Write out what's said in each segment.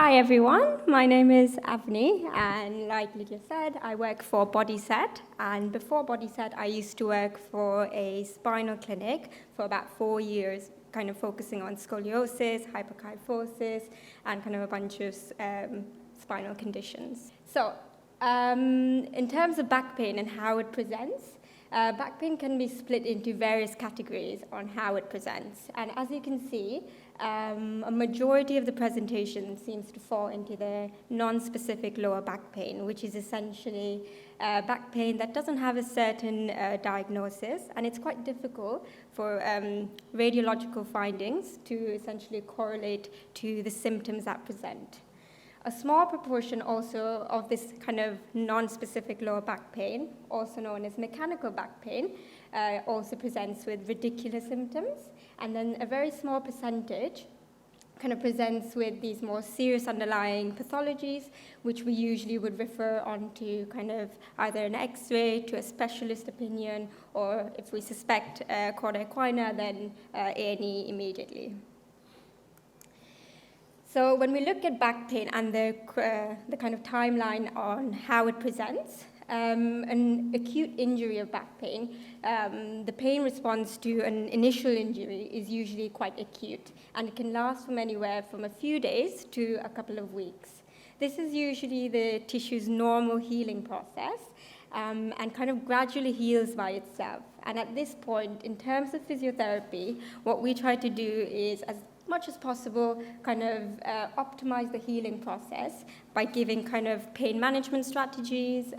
Hi everyone, my name is Avni, and like Lydia said, I work for Bodyset, and before Bodyset I used to work for a spinal clinic for about 4 years, kind of focusing on scoliosis, hyperkyphosis, and kind of a bunch of spinal conditions. So, in terms of back pain and how it presents, back pain can be split into various categories on how it presents, and as you can see, a majority of the presentation seems to fall into the non-specific lower back pain, which is essentially back pain that doesn't have a certain diagnosis, and it's quite difficult for radiological findings to essentially correlate to the symptoms that present. A small proportion also of this kind of non-specific lower back pain, also known as mechanical back pain, also presents with radicular symptoms, and then a very small percentage kind of presents with these more serious underlying pathologies, which we usually would refer on to kind of either an X-ray, to a specialist opinion, or if we suspect cauda equina, then A&E immediately. So when we look at back pain and the kind of timeline on how it presents, an acute injury of back pain, the pain response to an initial injury is usually quite acute, and it can last from anywhere from a few days to a couple of weeks. This is usually the tissue's normal healing process, and kind of gradually heals by itself. And at this point, in terms of physiotherapy, what we try to do is, as much as possible, kind of optimize the healing process by giving kind of pain management strategies,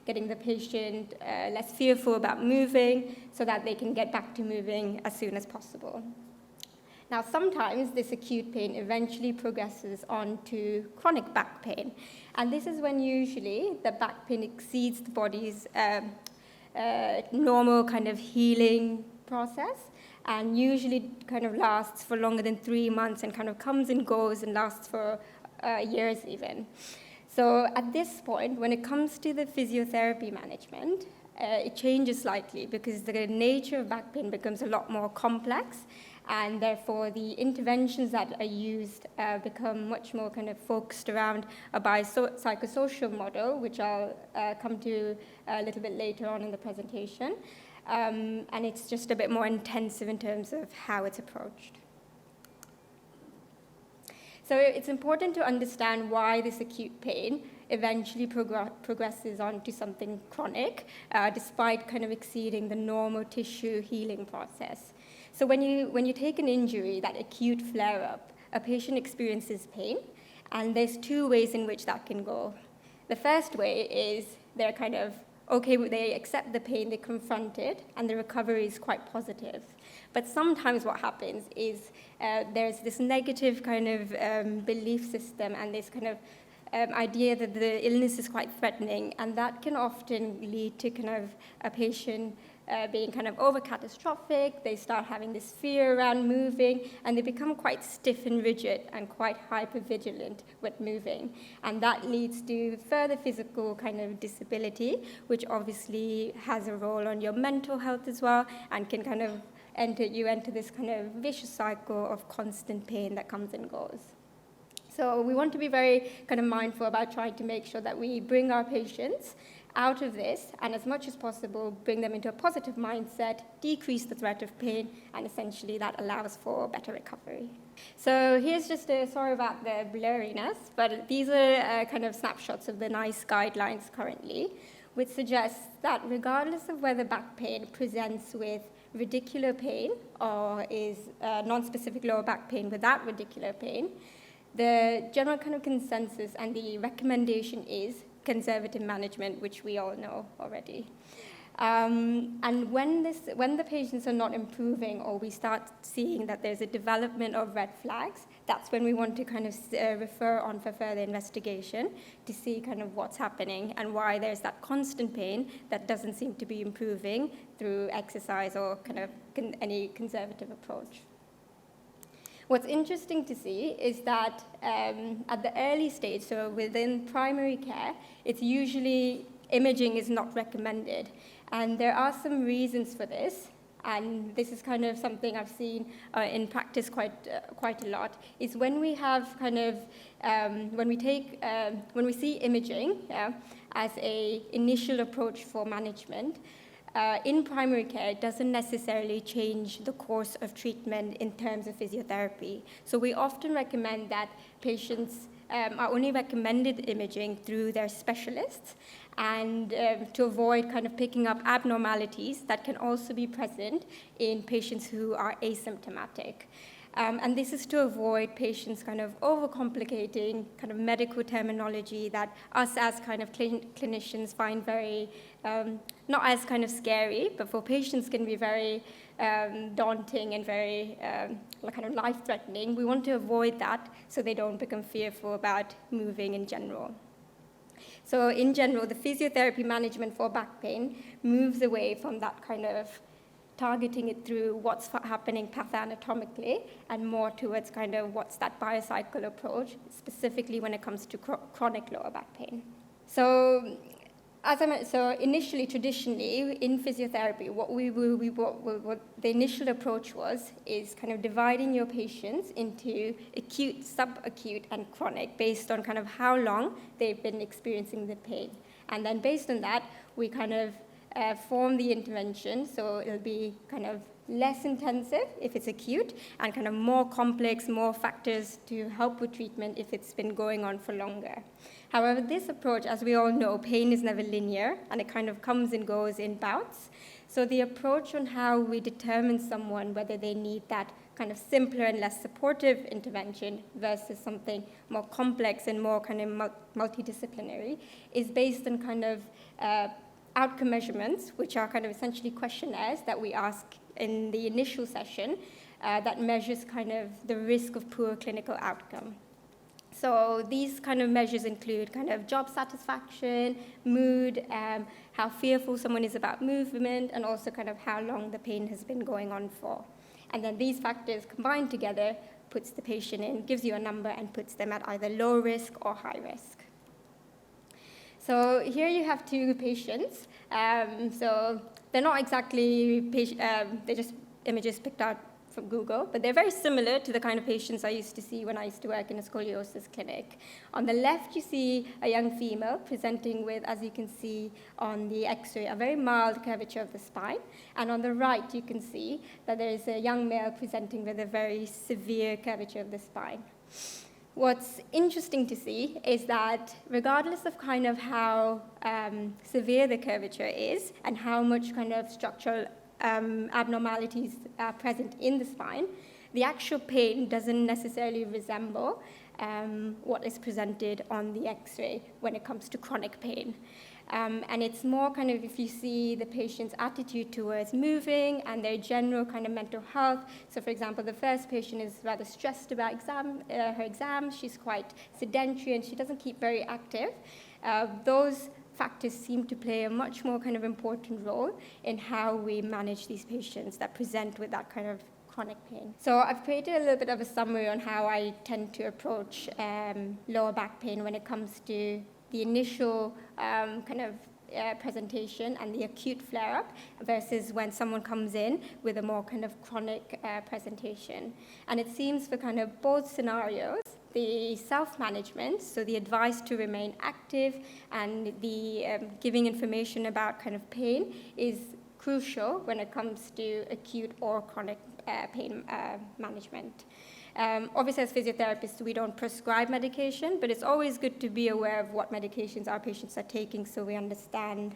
getting the patient less fearful about moving so that they can get back to moving as soon as possible. Now, sometimes this acute pain eventually progresses on to chronic back pain, and this is when usually the back pain exceeds the body's normal kind of healing process, and usually kind of lasts for longer than 3 months and kind of comes and goes and lasts for years even. So at this point, when it comes to the physiotherapy management, it changes slightly because the nature of back pain becomes a lot more complex, and therefore the interventions that are used become much more kind of focused around a biopsychosocial model, which I'll come to a little bit later on in the presentation. And it's just a bit more intensive in terms of how it's approached. So it's important to understand why this acute pain eventually progresses on to something chronic, despite kind of exceeding the normal tissue healing process. So when you take an injury, that acute flare-up, a patient experiences pain, and there's 2 ways in which that can go. The first way is they're kind of okay, they accept the pain, they confront it, and the recovery is quite positive. But sometimes what happens is there's this negative kind of belief system and this kind of idea that the illness is quite threatening, and that can often lead to kind of a patient being kind of over-catastrophic. They start having this fear around moving, and they become quite stiff and rigid and quite hyper-vigilant with moving. And that leads to further physical kind of disability, which obviously has a role on your mental health as well, and can kind of enter this kind of vicious cycle of constant pain that comes and goes. So we want to be very kind of mindful about trying to make sure that we bring our patients out of this, and as much as possible, bring them into a positive mindset, decrease the threat of pain, and essentially that allows for better recovery. So here's just sorry about the blurriness, but these are kind of snapshots of the NICE guidelines currently, which suggests that regardless of whether back pain presents with radicular pain or is non-specific lower back pain without radicular pain, the general kind of consensus and the recommendation is conservative management, which we all know already. And when the patients are not improving, or we start seeing that there's a development of red flags, that's when we want to kind of refer on for further investigation to see kind of what's happening and why there's that constant pain that doesn't seem to be improving through exercise or kind of any conservative approach. What's interesting to see is that at the early stage, so within primary care, it's usually imaging is not recommended. And there are some reasons for this. and this is kind of something I've seen in practice quite a lot, is when we have kind of, when we see imaging as a initial approach for management, in primary care, it doesn't necessarily change the course of treatment in terms of physiotherapy. So we often recommend that patients are only recommended imaging through their specialists, and to avoid kind of picking up abnormalities that can also be present in patients who are asymptomatic. And this is to avoid patients kind of overcomplicating kind of medical terminology that us as kind of clinicians find very, not as kind of scary, but for patients can be very daunting and very kind of life-threatening. We want to avoid that so they don't become fearful about moving in general. So in general, the physiotherapy management for back pain moves away from that kind of targeting it through what's happening pathanatomically and more towards kind of what's that biocycle approach, specifically when it comes to chronic lower back pain. So as I mentioned, so initially, traditionally, in physiotherapy, what the initial approach is kind of dividing your patients into acute, subacute, and chronic based on kind of how long they've been experiencing the pain. And then based on that, we kind of form the intervention, so it'll be kind of less intensive if it's acute, and kind of more complex, more factors to help with treatment if it's been going on for longer. However, this approach, as we all know, pain is never linear, and it kind of comes and goes in bouts. So the approach on how we determine someone whether they need that kind of simpler and less supportive intervention versus something more complex and more kind of multidisciplinary is based on kind of outcome measurements, which are kind of essentially questionnaires that we ask in the initial session that measures kind of the risk of poor clinical outcome. So these kind of measures include kind of job satisfaction, mood, how fearful someone is about movement, and also kind of how long the pain has been going on for. And then these factors combined together puts the patient in, gives you a number, and puts them at either low risk or high risk. So here you have two patients. So they're not exactly, they're just images picked out from Google, but they're very similar to the kind of patients I used to see when I used to work in a scoliosis clinic. On the left, you see a young female presenting with, as you can see on the X-ray, a very mild curvature of the spine. And on the right, you can see that there is a young male presenting with a very severe curvature of the spine. What's interesting to see is that regardless of kind of how severe the curvature is and how much kind of structural abnormalities are present in the spine, the actual pain doesn't necessarily resemble what is presented on the X-ray when it comes to chronic pain. And it's more kind of if you see the patient's attitude towards moving and their general kind of mental health. So for example, the first patient is rather stressed about her exams. She's quite sedentary and she doesn't keep very active. Those factors seem to play a much more kind of important role in how we manage these patients that present with that kind of chronic pain. So I've created a little bit of a summary on how I tend to approach lower back pain when it comes to the initial presentation and the acute flare-up versus when someone comes in with a more kind of chronic presentation. And it seems for kind of both scenarios, the self-management, so the advice to remain active and the giving information about kind of pain is crucial when it comes to acute or chronic pain management. Obviously, as physiotherapists, we don't prescribe medication, but it's always good to be aware of what medications our patients are taking so we understand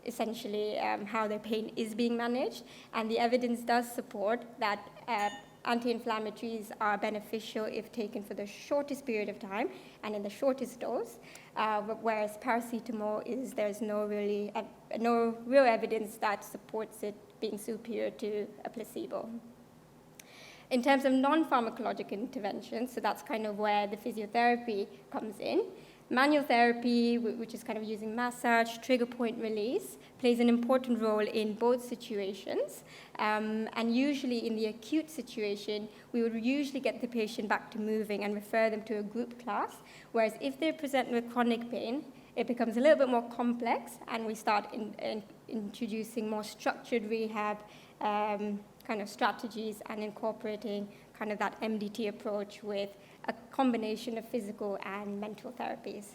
essentially how their pain is being managed. And the evidence does support that anti-inflammatories are beneficial if taken for the shortest period of time and in the shortest dose, whereas paracetamol there's no real evidence that supports it being superior to a placebo. In terms of non-pharmacologic interventions, so that's kind of where the physiotherapy comes in. Manual therapy, which is kind of using massage, trigger point release, plays an important role in both situations. And usually in the acute situation, we would usually get the patient back to moving and refer them to a group class. Whereas if they present with chronic pain, it becomes a little bit more complex, and we start introducing more structured rehab kind of strategies and incorporating kind of that MDT approach with a combination of physical and mental therapies.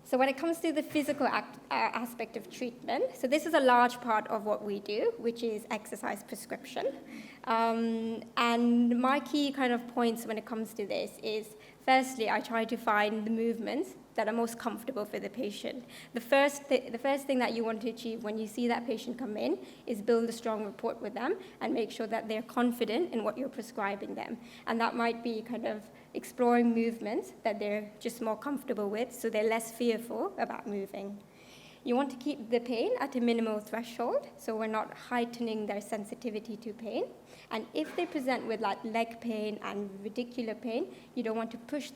So when it comes to the physical aspect of treatment, so this is a large part of what we do, which is exercise prescription. And my key kind of points when it comes to this is, firstly, I try to find the movements that are most comfortable for the patient. The first thing that you want to achieve when you see that patient come in is build a strong rapport with them and make sure that they're confident in what you're prescribing them. And that might be kind of exploring movements that they're just more comfortable with, so they're less fearful about moving. You want to keep the pain at a minimal threshold, so we're not heightening their sensitivity to pain. And if they present with like leg pain and radicular pain, you don't want to push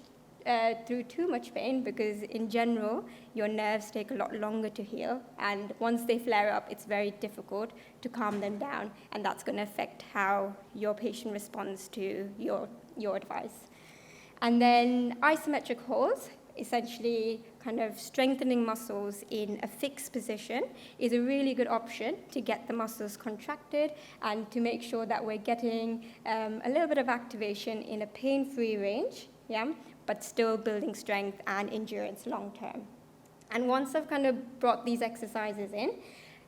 through too much pain, because in general, your nerves take a lot longer to heal. And once they flare up, it's very difficult to calm them down. And that's going to affect how your patient responds to your advice. And then isometric holds, essentially kind of strengthening muscles in a fixed position, is a really good option to get the muscles contracted and to make sure that we're getting a little bit of activation in a pain-free range, but still building strength and endurance long term. And once I've kind of brought these exercises in,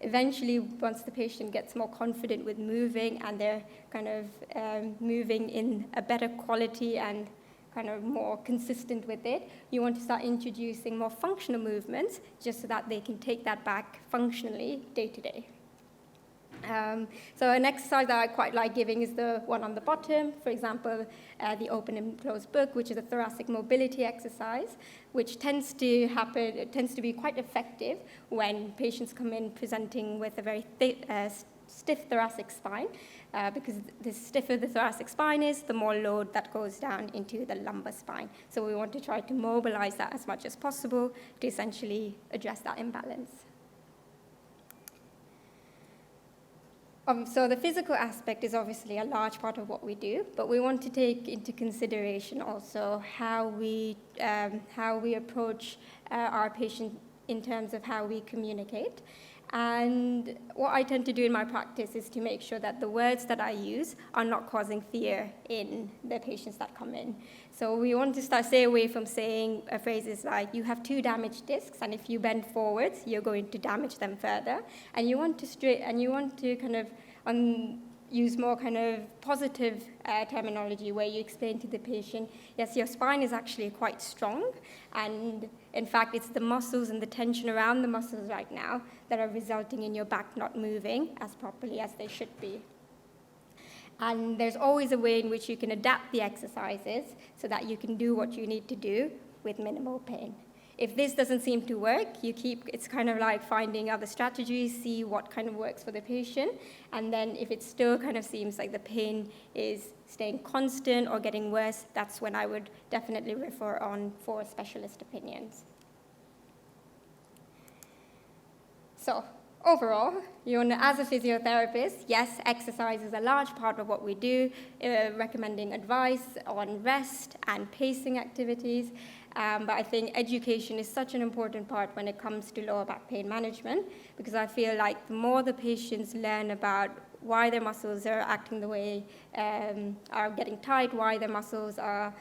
eventually, once the patient gets more confident with moving and they're kind of moving in a better quality and kind of more consistent with it, you want to start introducing more functional movements just so that they can take that back functionally day to day. So an exercise that I quite like giving is the one on the bottom, for example, the open and closed book, which is a thoracic mobility exercise, which tends to be quite effective when patients come in presenting with a very stiff thoracic spine, because the stiffer the thoracic spine is, the more load that goes down into the lumbar spine. So we want to try to mobilize that as much as possible to essentially address that imbalance. So the physical aspect is obviously a large part of what we do, but we want to take into consideration also how we approach our patient in terms of how we communicate. And what I tend to do in my practice is to make sure that the words that I use are not causing fear in the patients that come in. So we want to stay away from saying phrases like, you have 2 damaged discs, and if you bend forwards, you're going to damage them further. And you want to kind of use more kind of positive terminology, where you explain to the patient, yes, your spine is actually quite strong, and in fact, it's the muscles and the tension around the muscles right now that are resulting in your back not moving as properly as they should be. And there's always a way in which you can adapt the exercises so that you can do what you need to do with minimal pain. If this doesn't seem to work, it's kind of like finding other strategies, see what kind of works for the patient, and then if it still kind of seems like the pain is staying constant or getting worse, that's when I would definitely refer on for specialist opinions. So overall, as a physiotherapist, yes, exercise is a large part of what we do, recommending advice on rest and pacing activities. But I think education is such an important part when it comes to lower back pain management, because I feel like the more the patients learn about why their muscles are acting the way, are getting tight, why their muscles are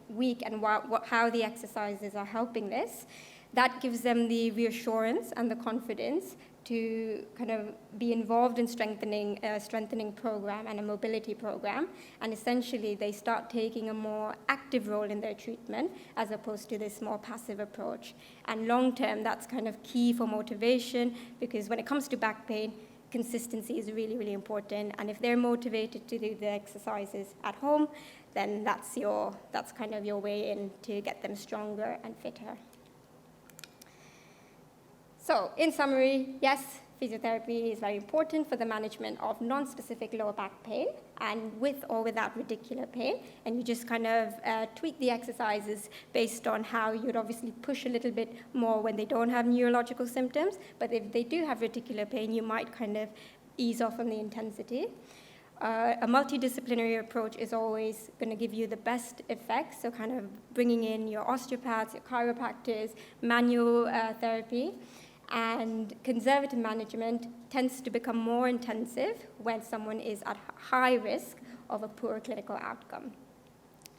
weak, and how the exercises are helping this, that gives them the reassurance and the confidence to kind of be involved in strengthening program and a mobility program, and essentially they start taking a more active role in their treatment as opposed to this more passive approach. And long term, that's kind of key for motivation, because when it comes to back pain, consistency is really, really important, and if they're motivated to do the exercises at home, then that's kind of your way in to get them stronger and fitter. So, in summary, yes, physiotherapy is very important for the management of non-specific lower back pain, and with or without radicular pain. And you just kind of tweak the exercises based on how you'd obviously push a little bit more when they don't have neurological symptoms. But if they do have radicular pain, you might kind of ease off on the intensity. A multidisciplinary approach is always going to give you the best effects, so kind of bringing in your osteopaths, your chiropractors, manual therapy. And conservative management tends to become more intensive when someone is at high risk of a poor clinical outcome.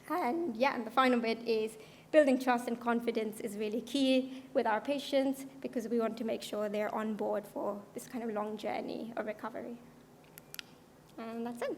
And the final bit is building trust and confidence is really key with our patients because we want to make sure they're on board for this kind of long journey of recovery. And that's it.